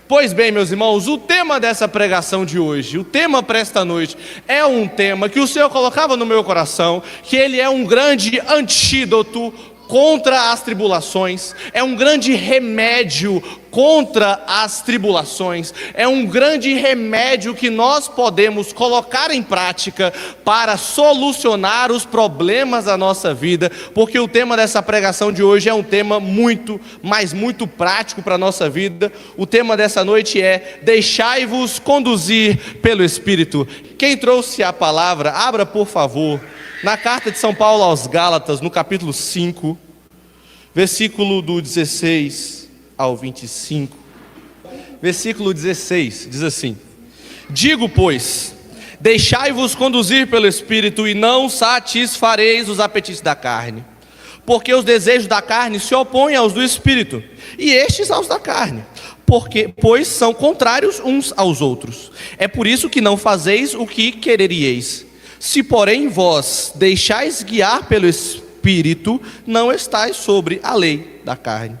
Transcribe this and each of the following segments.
Pois bem, meus irmãos, o tema dessa pregação de hoje, o tema para esta noite, é um tema que o Senhor colocava no meu coração, que ele é um grande antídoto contra as tribulações, é um grande remédio contra as tribulações, é um grande remédio que nós podemos colocar em prática para solucionar os problemas da nossa vida, porque o tema dessa pregação de hoje é um tema muito, mas muito prático para a nossa vida. O tema dessa noite é: deixai-vos conduzir pelo Espírito. Quem trouxe a palavra, abra por favor na carta de São Paulo aos Gálatas, no capítulo 5, versículo do 16 ao 25. Versículo 16, diz assim: digo, pois, deixai-vos conduzir pelo Espírito, e não satisfareis os apetites da carne, porque os desejos da carne se opõem aos do Espírito, e estes aos da carne, pois são contrários uns aos outros. É por isso que não fazeis o que quereríeis. Se porém vós deixais guiar pelo Espírito, não estáis sobre a lei da carne.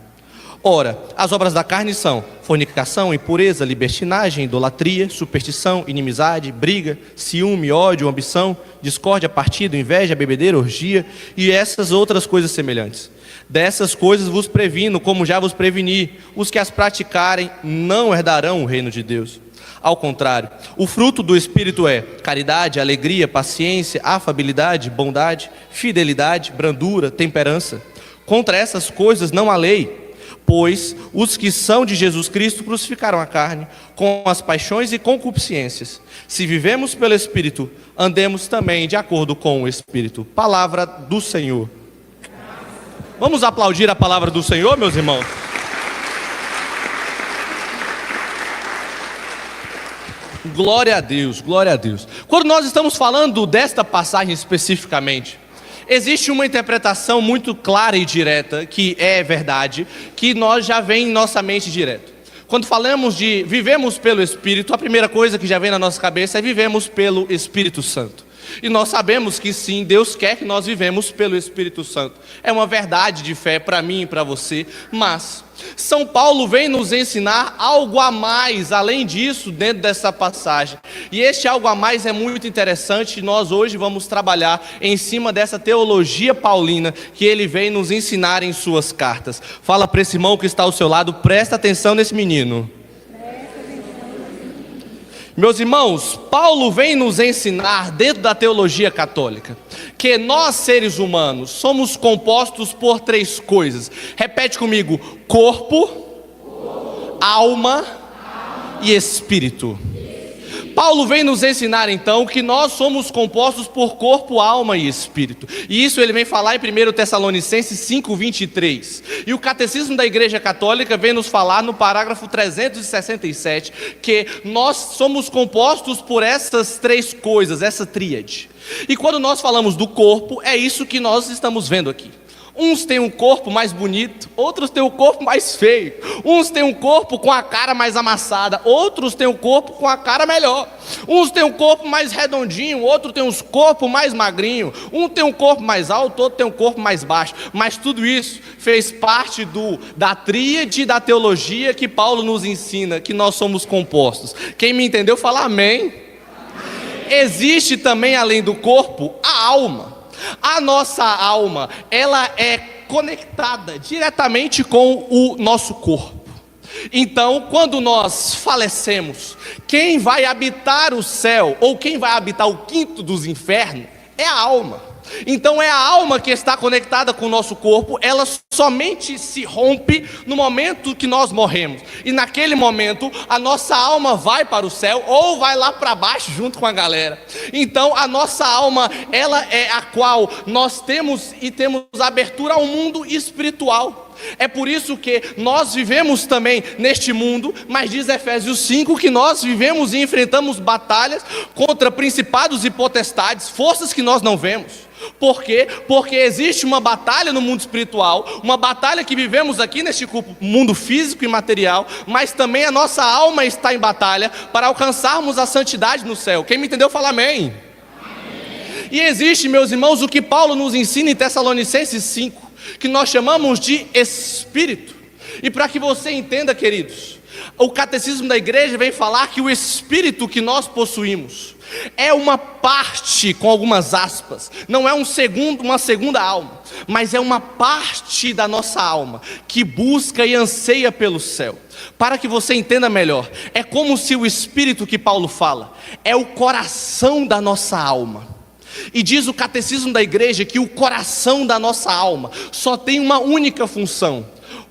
Ora, as obras da carne são fornicação, impureza, libertinagem, idolatria, superstição, inimizade, briga, ciúme, ódio, ambição, discórdia, partido, inveja, bebedeira, orgia e essas outras coisas semelhantes. Dessas coisas vos previno, como já vos preveni: os que as praticarem não herdarão o reino de Deus. Ao contrário, o fruto do Espírito é caridade, alegria, paciência, afabilidade, bondade, fidelidade, brandura, temperança. Contra essas coisas não há lei, pois os que são de Jesus Cristo crucificaram a carne, com as paixões e concupiscências. Se vivemos pelo Espírito, andemos também de acordo com o Espírito. Palavra do Senhor. Vamos aplaudir a palavra do Senhor, meus irmãos? Glória a Deus, glória a Deus. Quando nós estamos falando desta passagem especificamente, existe uma interpretação muito clara e direta, que é verdade, que nós já vem em nossa mente direto. Quando falamos de vivemos pelo Espírito, a primeira coisa que já vem na nossa cabeça é vivemos pelo Espírito Santo. E nós sabemos que sim, Deus quer que nós vivemos pelo Espírito Santo. É uma verdade de fé para mim e para você. Mas São Paulo vem nos ensinar algo a mais, além disso, dentro dessa passagem. E este algo a mais é muito interessante. Nós hoje vamos trabalhar em cima dessa teologia paulina que ele vem nos ensinar em suas cartas. Fala para esse irmão que está ao seu lado: presta atenção nesse menino. Meus irmãos, Paulo vem nos ensinar dentro da teologia católica que nós, seres humanos, somos compostos por três coisas. Repete comigo: corpo, alma e espírito. Paulo vem nos ensinar então que nós somos compostos por corpo, alma e espírito. E isso ele vem falar em 1 Tessalonicenses 5:23. E o Catecismo da Igreja Católica vem nos falar no parágrafo 367 que nós somos compostos por essas três coisas, essa tríade. E quando nós falamos do corpo, é isso que nós estamos vendo aqui. Uns têm um corpo mais bonito, outros têm um corpo mais feio. Uns têm um corpo com a cara mais amassada, outros têm um corpo com a cara melhor. Uns têm um corpo mais redondinho, outro tem um corpo mais magrinho. Um tem um corpo mais alto, outro tem um corpo mais baixo. Mas tudo isso fez parte da tríade da teologia que Paulo nos ensina, que nós somos compostos. Quem me entendeu, fala amém. Amém. Existe também, além do corpo, a alma. A nossa alma, ela é conectada diretamente com o nosso corpo. Então, quando nós falecemos, quem vai habitar o céu, ou quem vai habitar o quinto dos infernos, é a alma. Então é a alma que está conectada com o nosso corpo. Ela somente se rompe no momento que nós morremos. E naquele momento a nossa alma vai para o céu ou vai lá para baixo junto com a galera. Então a nossa alma, ela é a qual nós temos abertura ao mundo espiritual. É por isso que nós vivemos também neste mundo, mas diz Efésios 5 que nós vivemos e enfrentamos batalhas contra principados e potestades, forças que nós não vemos. Por quê? Porque existe uma batalha no mundo espiritual, uma batalha que vivemos aqui neste mundo físico e material, mas também a nossa alma está em batalha para alcançarmos a santidade no céu. Quem me entendeu, fala amém. E existe, meus irmãos, o que Paulo nos ensina em Tessalonicenses 5, que nós chamamos de Espírito. E para que você entenda, queridos, o catecismo da igreja vem falar que o espírito que nós possuímos é uma parte, com algumas aspas, não é uma segunda alma, mas é uma parte da nossa alma que busca e anseia pelo céu. Para que você entenda melhor, é como se o espírito que Paulo fala é o coração da nossa alma. E diz o catecismo da igreja que o coração da nossa alma só tem uma única função: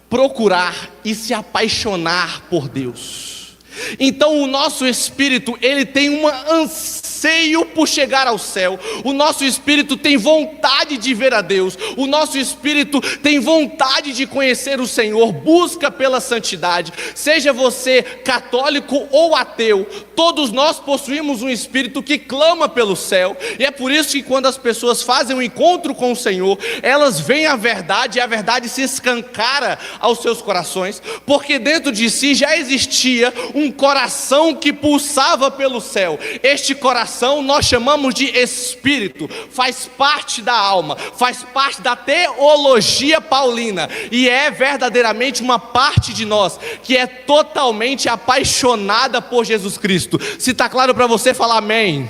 procurar e se apaixonar por Deus. Então o nosso espírito, ele tem um anseio por chegar ao céu. O nosso espírito tem vontade de ver a Deus. O nosso espírito tem vontade de conhecer o Senhor, busca pela santidade. Seja você católico ou ateu, todos nós possuímos um espírito que clama pelo céu. E é por isso que quando as pessoas fazem um encontro com o Senhor, elas veem a verdade, e a verdade se escancara aos seus corações, porque dentro de si já existia um coração que pulsava pelo céu. Este coração nós chamamos de espírito, faz parte da alma, faz parte da teologia paulina, e é verdadeiramente uma parte de nós que é totalmente apaixonada por Jesus Cristo. Se está claro para você, fala amém.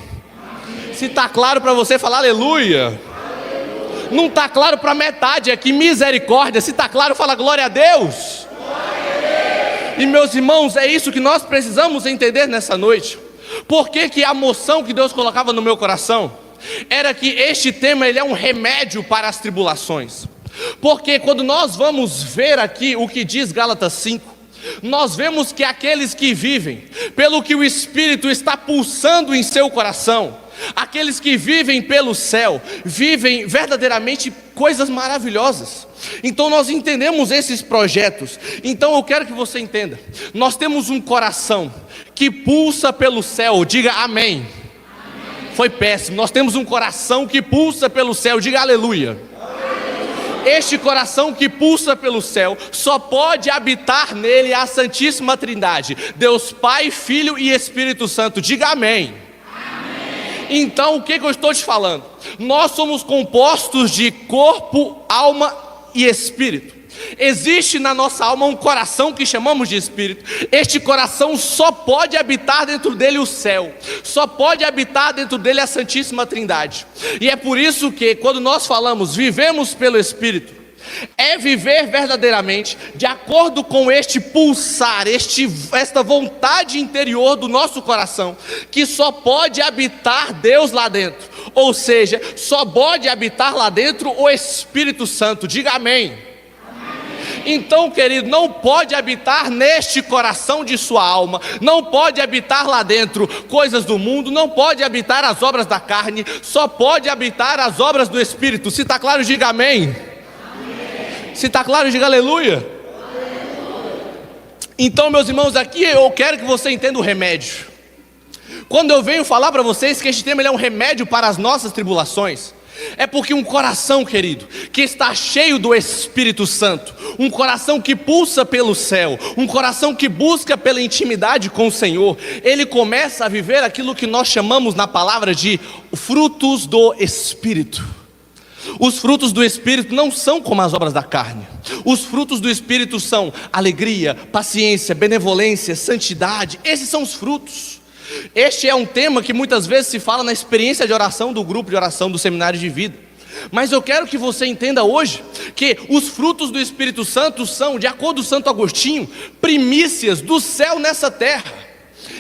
Se está claro para você, fala aleluia. Não está claro para metade aqui, misericórdia. Se está claro, fala glória a Deus. E meus irmãos, é isso que nós precisamos entender nessa noite. Por que a moção que Deus colocava no meu coração era que este tema, ele é um remédio para as tribulações. Porque quando nós vamos ver aqui o que diz Gálatas 5, nós vemos que aqueles que vivem pelo que o Espírito está pulsando em seu coração, aqueles que vivem pelo céu, vivem verdadeiramente coisas maravilhosas. Então nós entendemos esses projetos. Então eu quero que você entenda, nós temos um coração que pulsa pelo céu, diga amém. Foi péssimo. Nós temos um coração que pulsa pelo céu, diga aleluia. Este coração que pulsa pelo céu, só pode habitar nele a Santíssima Trindade, Deus Pai, Filho e Espírito Santo, diga amém. Então o que eu estou te falando? Nós somos compostos de corpo, alma e espírito. Existe na nossa alma um coração que chamamos de espírito. Este coração só pode habitar dentro dele o céu, só pode habitar dentro dele a Santíssima Trindade. E é por isso que quando nós falamos vivemos pelo Espírito, é viver verdadeiramente de acordo com este pulsar, esta vontade interior do nosso coração, que só pode habitar Deus lá dentro. Ou seja, só pode habitar lá dentro o Espírito Santo, diga amém. Então, querido, não pode habitar neste coração de sua alma, não pode habitar lá dentro coisas do mundo, não pode habitar as obras da carne, só pode habitar as obras do Espírito. Se está claro, diga amém. Se está claro, diga aleluia. Então, meus irmãos, aqui eu quero que você entenda o remédio. Quando eu venho falar para vocês que este tema ele é um remédio para as nossas tribulações, é porque um coração, querido, que está cheio do Espírito Santo, um coração que pulsa pelo céu, um coração que busca pela intimidade com o Senhor, ele começa a viver aquilo que nós chamamos na palavra de frutos do Espírito. Os frutos do Espírito não são como as obras da carne. Os frutos do Espírito são alegria, paciência, benevolência, santidade. Esses são os frutos. Este é um tema que muitas vezes se fala na experiência de oração do grupo de oração do seminário de vida. Mas eu quero que você entenda hoje que os frutos do Espírito Santo são, de acordo com Santo Agostinho, primícias do céu nessa terra.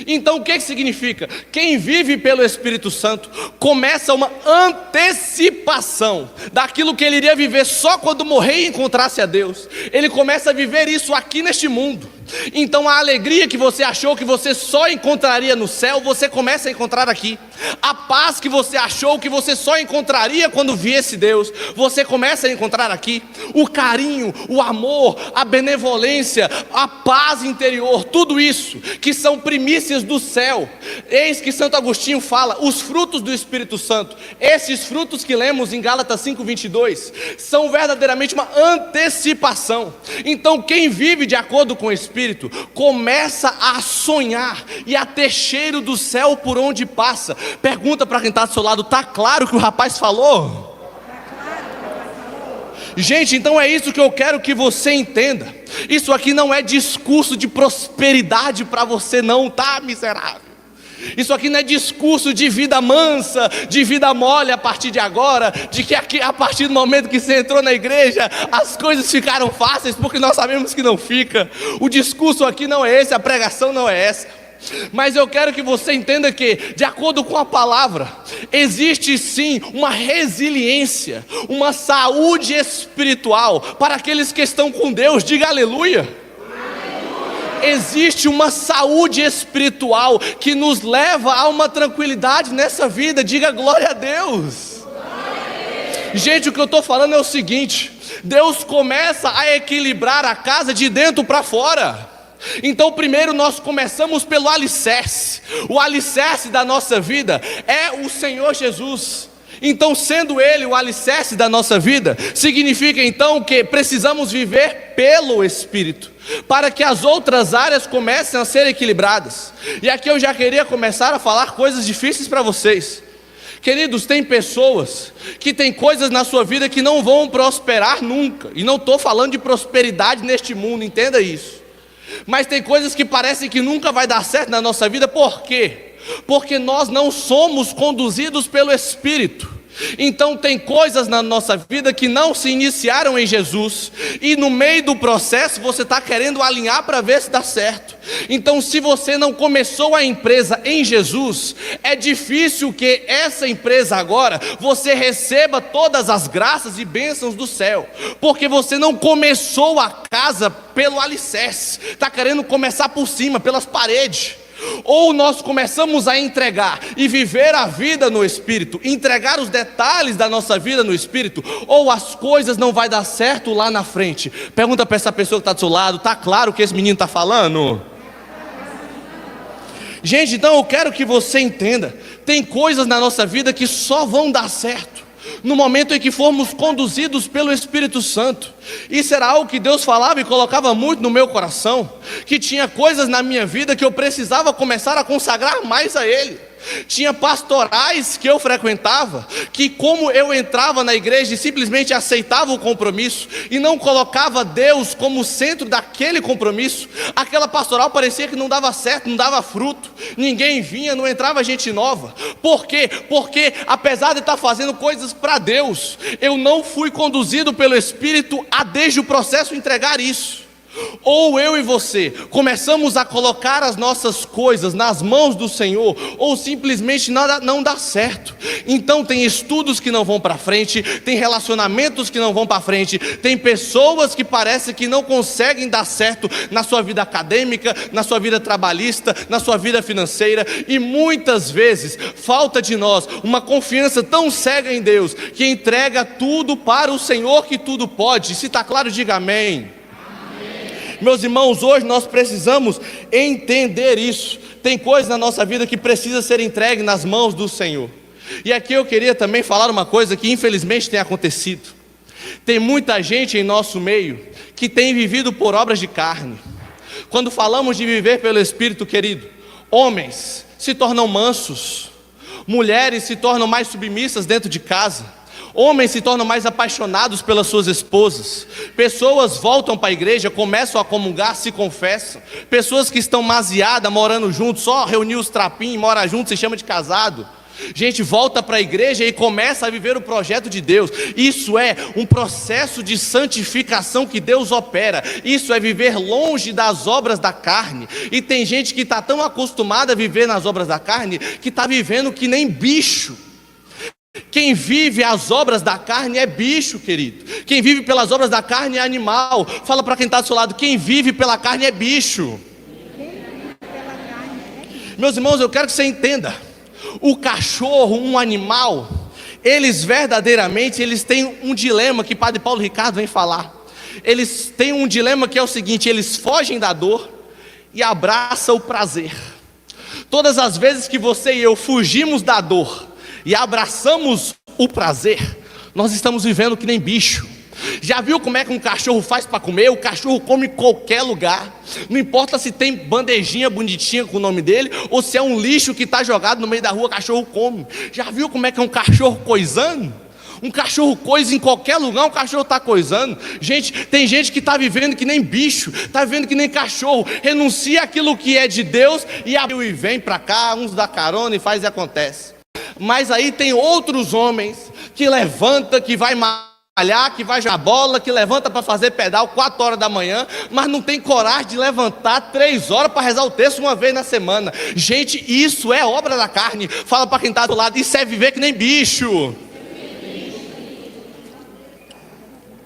Então o que significa? Quem vive pelo Espírito Santo começa uma antecipação daquilo que ele iria viver só quando morrer e encontrasse a Deus. Ele começa a viver isso aqui neste mundo. Então a alegria que você achou que você só encontraria no céu, você começa a encontrar aqui. A paz que você achou que você só encontraria quando viesse Deus, você começa a encontrar aqui. O carinho, o amor, a benevolência, a paz interior, tudo isso que são primícias do céu. Eis que Santo Agostinho fala, os frutos do Espírito Santo, esses frutos que lemos em Gálatas 5:22, são verdadeiramente uma antecipação. Então quem vive de acordo com o Espírito, começa a sonhar e a ter cheiro do céu por onde passa. Pergunta para quem está do seu lado, está claro o que o rapaz falou? Gente, então é isso que eu quero que você entenda. Isso aqui não é discurso de prosperidade para você não, tá, miserável? Isso aqui não é discurso de vida mansa, de vida mole a partir de agora, de que aqui, a partir do momento que você entrou na igreja, as coisas ficaram fáceis, porque nós sabemos que não fica. O discurso aqui não é esse, a pregação não é essa. Mas eu quero que você entenda que, de acordo com a palavra, existe sim uma resiliência, uma saúde espiritual para aqueles que estão com Deus. Diga aleluia. Existe uma saúde espiritual que nos leva a uma tranquilidade nessa vida. Diga glória a Deus. Gente, o que eu estou falando é o seguinte: Deus começa a equilibrar a casa de dentro para fora. Então primeiro nós começamos pelo alicerce. O alicerce da nossa vida é o Senhor Jesus. Então, sendo Ele o alicerce da nossa vida, significa então que precisamos viver pelo Espírito, para que as outras áreas comecem a ser equilibradas. E aqui eu já queria começar a falar coisas difíceis para vocês. Queridos, tem pessoas que têm coisas na sua vida que não vão prosperar nunca. E não estou falando de prosperidade neste mundo, entenda isso. Mas tem coisas que parecem que nunca vai dar certo na nossa vida. Por quê? Porque nós não somos conduzidos pelo Espírito. Então tem coisas na nossa vida que não se iniciaram em Jesus, e no meio do processo você está querendo alinhar para ver se dá certo. Então, se você não começou a empresa em Jesus, é difícil que essa empresa agora você receba todas as graças e bênçãos do céu, porque você não começou a casa pelo alicerce, está querendo começar por cima, pelas paredes. Ou nós começamos a entregar e viver a vida no Espírito, entregar os detalhes da nossa vida no Espírito, ou as coisas não vai dar certo lá na frente. Pergunta para essa pessoa que está do seu lado: está claro o que esse menino está falando? Gente, então eu quero que você entenda, tem coisas na nossa vida que só vão dar certo no momento em que formos conduzidos pelo Espírito Santo. Isso era algo que Deus falava e colocava muito no meu coração, que tinha coisas na minha vida que eu precisava começar a consagrar mais a Ele. Tinha pastorais que eu frequentava, que como eu entrava na igreja e simplesmente aceitava o compromisso, e não colocava Deus como centro daquele compromisso, aquela pastoral parecia que não dava certo, não dava fruto, ninguém vinha, não entrava gente nova. Por quê? Porque apesar de estar fazendo coisas para Deus, eu não fui conduzido pelo Espírito a desde o processo entregar isso. Ou eu e você começamos a colocar as nossas coisas nas mãos do Senhor, ou simplesmente nada não dá certo. Então tem estudos que não vão para frente, tem relacionamentos que não vão para frente, tem pessoas que parece que não conseguem dar certo na sua vida acadêmica, na sua vida trabalhista, na sua vida financeira, e muitas vezes falta de nós uma confiança tão cega em Deus, que entrega tudo para o Senhor que tudo pode. Se está claro, diga amém. Meus irmãos, hoje nós precisamos entender isso. Tem coisas na nossa vida que precisa ser entregue nas mãos do Senhor. E aqui eu queria também falar uma coisa que infelizmente tem acontecido. Tem muita gente em nosso meio que tem vivido por obras de carne. Quando falamos de viver pelo Espírito, querido, homens se tornam mansos, mulheres se tornam mais submissas dentro de casa, homens se tornam mais apaixonados pelas suas esposas, pessoas voltam para a igreja, começam a comungar, se confessam, pessoas que estão maziadas, morando juntos, só reunir os trapinhos e mora junto, se chama de casado. Gente volta para a igreja e começa a viver o projeto de Deus. Isso é um processo de santificação que Deus opera. Isso é viver longe das obras da carne. E tem gente que está tão acostumada a viver nas obras da carne, que está vivendo que nem bicho. Quem vive as obras da carne é bicho, querido. Quem vive pelas obras da carne é animal. Fala para quem está do seu lado: quem vive pela carne é bicho. Meus irmãos, eu quero que você entenda. O cachorro, um animal, eles verdadeiramente, eles têm um dilema que Padre Paulo Ricardo vem falar. Eles têm um dilema que é o seguinte: eles fogem da dor e abraçam o prazer. Todas as vezes que você e eu fugimos da dor e abraçamos o prazer, nós estamos vivendo que nem bicho. Já viu como é que um cachorro faz para comer? O cachorro come em qualquer lugar, não importa se tem bandejinha bonitinha com o nome dele, ou se é um lixo que está jogado no meio da rua, o cachorro come. Já viu como é que é um cachorro coisando? Um cachorro coisa em qualquer lugar, um cachorro está coisando. Gente, tem gente que está vivendo que nem bicho, está vivendo que nem cachorro. Renuncia aquilo que é de Deus e vem para cá, uns dá carona e faz e acontece. Mas aí tem outros homens que levanta, que vai malhar, que vai jogar bola, que levanta para fazer pedal 4 horas da manhã, mas não tem coragem de levantar 3 horas para rezar o texto uma vez na semana. Gente, isso é obra da carne. Fala para quem está do lado, isso é viver que nem bicho.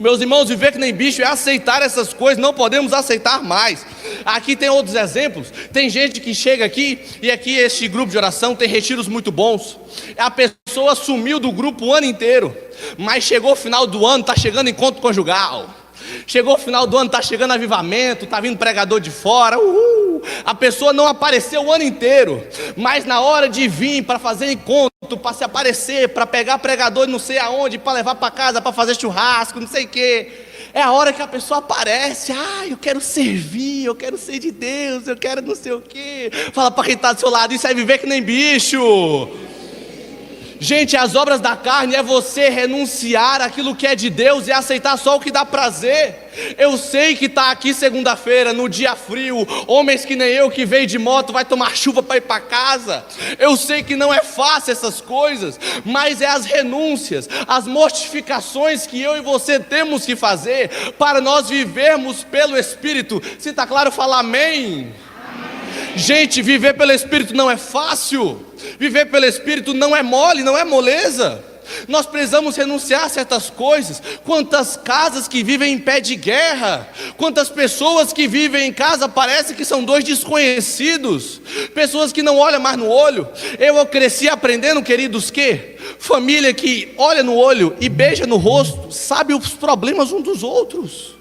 Meus irmãos, viver que nem bicho é aceitar essas coisas, não podemos aceitar mais. Aqui tem outros exemplos, tem gente que chega aqui, e aqui este grupo de oração tem retiros muito bons. A pessoa sumiu do grupo o ano inteiro, mas chegou o final do ano, está chegando encontro conjugal. Chegou o final do ano, está chegando avivamento, está vindo pregador de fora, A pessoa não apareceu o ano inteiro, mas na hora de vir para fazer encontro, para se aparecer, para pegar pregador não sei aonde, para levar para casa, para fazer churrasco, não sei o quê, é a hora que a pessoa aparece. Eu quero servir, eu quero ser de Deus, eu quero não sei o quê. Fala para quem está do seu lado, isso é viver que nem bicho. Gente, as obras da carne é você renunciar aquilo que é de Deus e aceitar só o que dá prazer. Eu sei que está aqui segunda-feira, no dia frio, homens que nem eu que veio de moto, vai tomar chuva para ir para casa. Eu sei que não é fácil essas coisas, mas é as renúncias, as mortificações que eu e você temos que fazer para nós vivermos pelo Espírito. Se está claro, fala amém. Gente, viver pelo Espírito não é fácil. Viver pelo Espírito não é mole, não é moleza. Nós precisamos renunciar a certas coisas. Quantas casas que vivem em pé de guerra, quantas pessoas que vivem em casa parece que são dois desconhecidos, pessoas que não olham mais no olho. Eu cresci aprendendo, queridos, que família que olha no olho e beija no rosto sabe os problemas uns dos outros.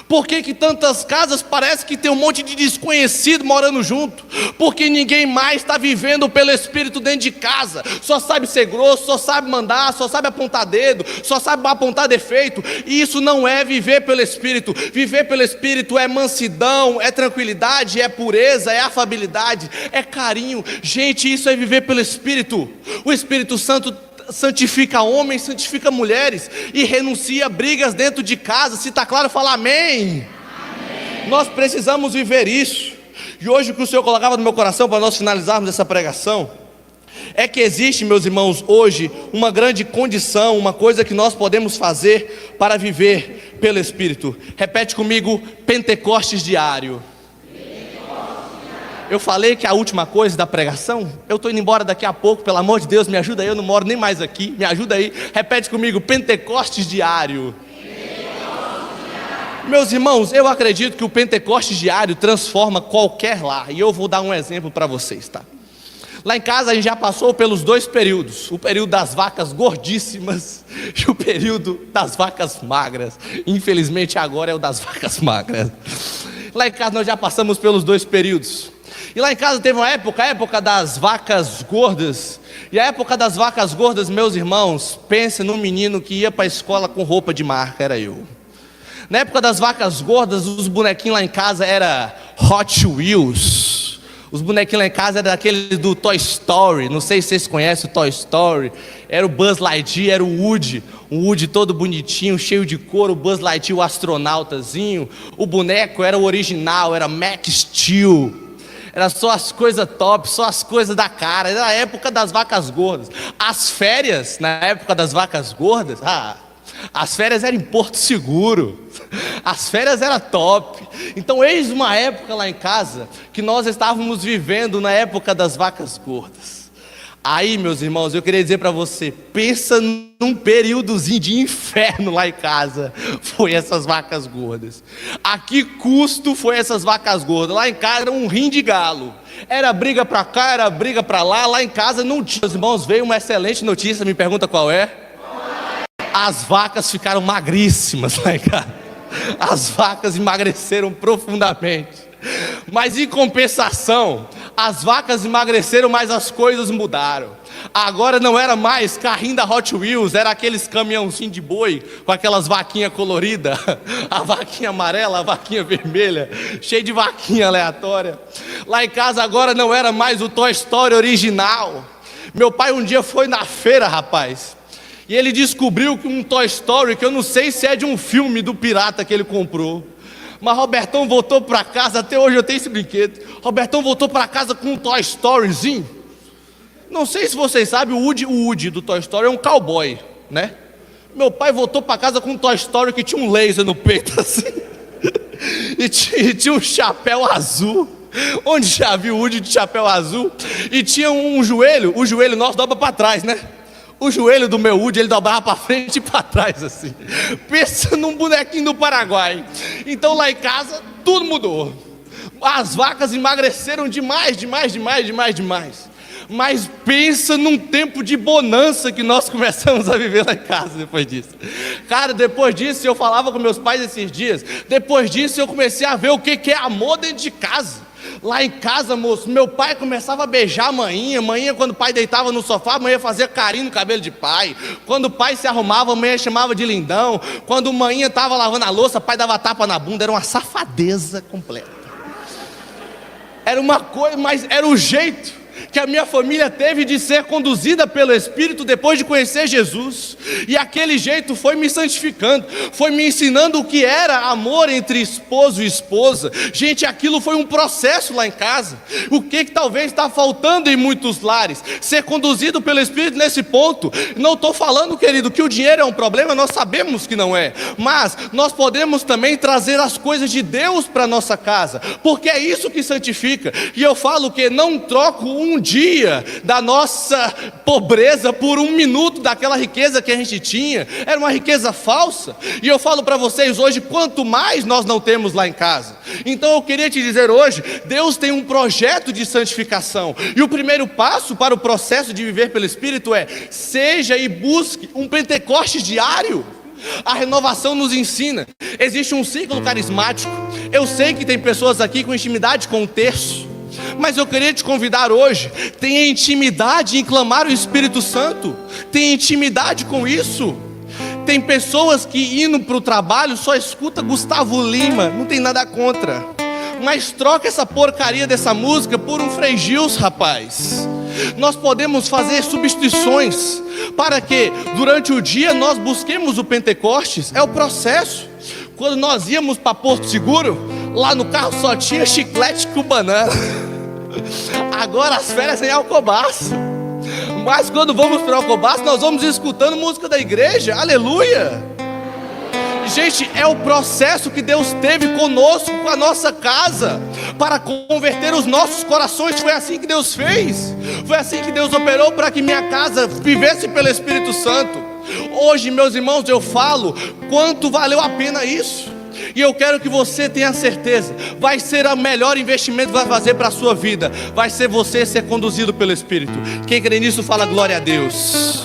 Por que tantas casas parece que tem um monte de desconhecido morando junto? Porque ninguém mais está vivendo pelo Espírito dentro de casa. Só sabe ser grosso, só sabe mandar, só sabe apontar dedo, só sabe apontar defeito. E isso não é viver pelo Espírito. Viver pelo Espírito é mansidão, é tranquilidade, é pureza, é afabilidade, é carinho. Gente, isso é viver pelo Espírito. O Espírito Santo santifica homens, santifica mulheres e renuncia brigas dentro de casa. Se está claro, fala amém. Amém. Nós precisamos viver isso. E hoje o que o Senhor colocava no meu coração para nós finalizarmos essa pregação é que existe, meus irmãos, hoje uma grande condição, uma coisa que nós podemos fazer para viver pelo Espírito. Repete comigo: Pentecostes diário. Eu falei que a última coisa da pregação, eu estou indo embora daqui a pouco, pelo amor de Deus, me ajuda aí, eu não moro nem mais aqui, me ajuda aí, repete comigo: Pentecostes diário. Meus irmãos, eu acredito que o Pentecostes diário transforma qualquer lar, e eu vou dar um exemplo para vocês, tá? Lá em casa a gente já passou pelos 2 períodos, o período das vacas gordíssimas e o período das vacas magras. Infelizmente agora é o das vacas magras. Lá em casa nós já passamos pelos 2 períodos. E lá em casa teve uma época, a época das vacas gordas. E a época das vacas gordas, meus irmãos, pense num menino que ia para a escola com roupa de marca, era eu. Na época das vacas gordas, os bonequinhos lá em casa eram Hot Wheels. Os bonequinhos lá em casa eram daqueles do Toy Story. Não sei se vocês conhecem o Toy Story. Era o Buzz Lightyear, era o Woody. Um Woody todo bonitinho, cheio de couro. O Buzz Lightyear, o astronautazinho. O boneco era o original, era Max Steel. Era só as coisas top, só as coisas da cara. Era a época das vacas gordas. As férias, na época das vacas gordas, as férias eram em Porto Seguro. As férias eram top. Então eis uma época lá em casa que nós estávamos vivendo na época das vacas gordas. Aí, meus irmãos, eu queria dizer para você, pensa num períodozinho de inferno lá em casa. Foi essas vacas gordas. A que custo foi essas vacas gordas? Lá em casa era um rim de galo. Era briga para cá, era briga para lá. Lá em casa não tinha. Meus irmãos, veio uma excelente notícia, me pergunta qual é? As vacas ficaram magríssimas lá em casa. As vacas emagreceram profundamente. Mas em compensação, as vacas emagreceram, mas as coisas mudaram. Agora não era mais carrinho da Hot Wheels, era aqueles caminhãozinhos de boi com aquelas vaquinhas coloridas, a vaquinha amarela, a vaquinha vermelha, cheio de vaquinha aleatória. Lá em casa agora não era mais o Toy Story original. Meu pai um dia foi na feira, rapaz, E ele descobriu que um Toy Story, que eu não sei se é de um filme do pirata que ele comprou, mas Robertão voltou para casa, até hoje eu tenho esse brinquedo. Robertão voltou para casa com um Toy Storyzinho. Não sei se vocês sabem, o Woody do Toy Story é um cowboy, né? Meu pai voltou para casa com um Toy Story que tinha um laser no peito assim. E tinha um chapéu azul. Onde já viu o Woody de chapéu azul? E tinha um joelho, o joelho nosso dobra para trás, né? O joelho do meu Woody, ele dobrava para frente e para trás assim. Pensa num bonequinho do Paraguai. Então lá em casa, tudo mudou. As vacas emagreceram demais. Mas pensa num tempo de bonança que nós começamos a viver lá em casa depois disso. Cara, depois disso, eu falava com meus pais esses dias. Depois disso, eu comecei a ver o que é amor dentro de casa. Lá em casa, moço, meu pai começava a beijar a maninha. Maninha, quando o pai deitava no sofá, a maninha fazia carinho no cabelo de pai. Quando o pai se arrumava, a maninha chamava de lindão. Quando a maninha estava lavando a louça, o pai dava tapa na bunda. Era uma safadeza completa. Era uma coisa, mas era o jeito que a minha família teve de ser conduzida pelo Espírito depois de conhecer Jesus. E aquele jeito foi me santificando, foi me ensinando o que era amor entre esposo e esposa. Gente, aquilo foi um processo lá em casa. O que talvez está faltando em muitos lares? Ser conduzido pelo Espírito nesse ponto. Não estou falando, querido, que o dinheiro é um problema, nós sabemos que não é. Mas nós podemos também trazer as coisas de Deus para a nossa casa, porque é isso que santifica. E eu falo que não troco um dia da nossa pobreza por um minuto daquela riqueza que a gente tinha. Era uma riqueza falsa. E eu falo para vocês hoje, quanto mais nós não temos lá em casa. Então eu queria te dizer hoje, Deus tem um projeto de santificação. E o primeiro passo para o processo de viver pelo Espírito é: seja e busque um Pentecostes diário. A renovação nos ensina. Existe um ciclo carismático. Eu sei que tem pessoas aqui com intimidade com o terço, mas eu queria te convidar hoje, tenha intimidade em clamar o Espírito Santo, tenha intimidade com isso. Tem pessoas que indo para o trabalho só escuta Gustavo Lima, não tem nada contra, mas troca essa porcaria dessa música por um Frei Gils, rapaz. Nós podemos fazer substituições, para que durante o dia nós busquemos o Pentecostes. É o processo. Quando nós íamos para Porto Seguro, lá no carro só tinha chiclete com banana. Agora as férias em Alcobaça. Mas quando vamos para Alcobaça, nós vamos escutando música da igreja. Aleluia! Gente, é o processo que Deus teve conosco, com a nossa casa, para converter os nossos corações. Foi assim que Deus fez. Foi assim que Deus operou para que minha casa vivesse pelo Espírito Santo. Hoje, meus irmãos, eu falo quanto valeu a pena isso. E eu quero que você tenha certeza, vai ser o melhor investimento que vai fazer para a sua vida. Vai ser você ser conduzido pelo Espírito. Quem crê nisso, fala glória a Deus.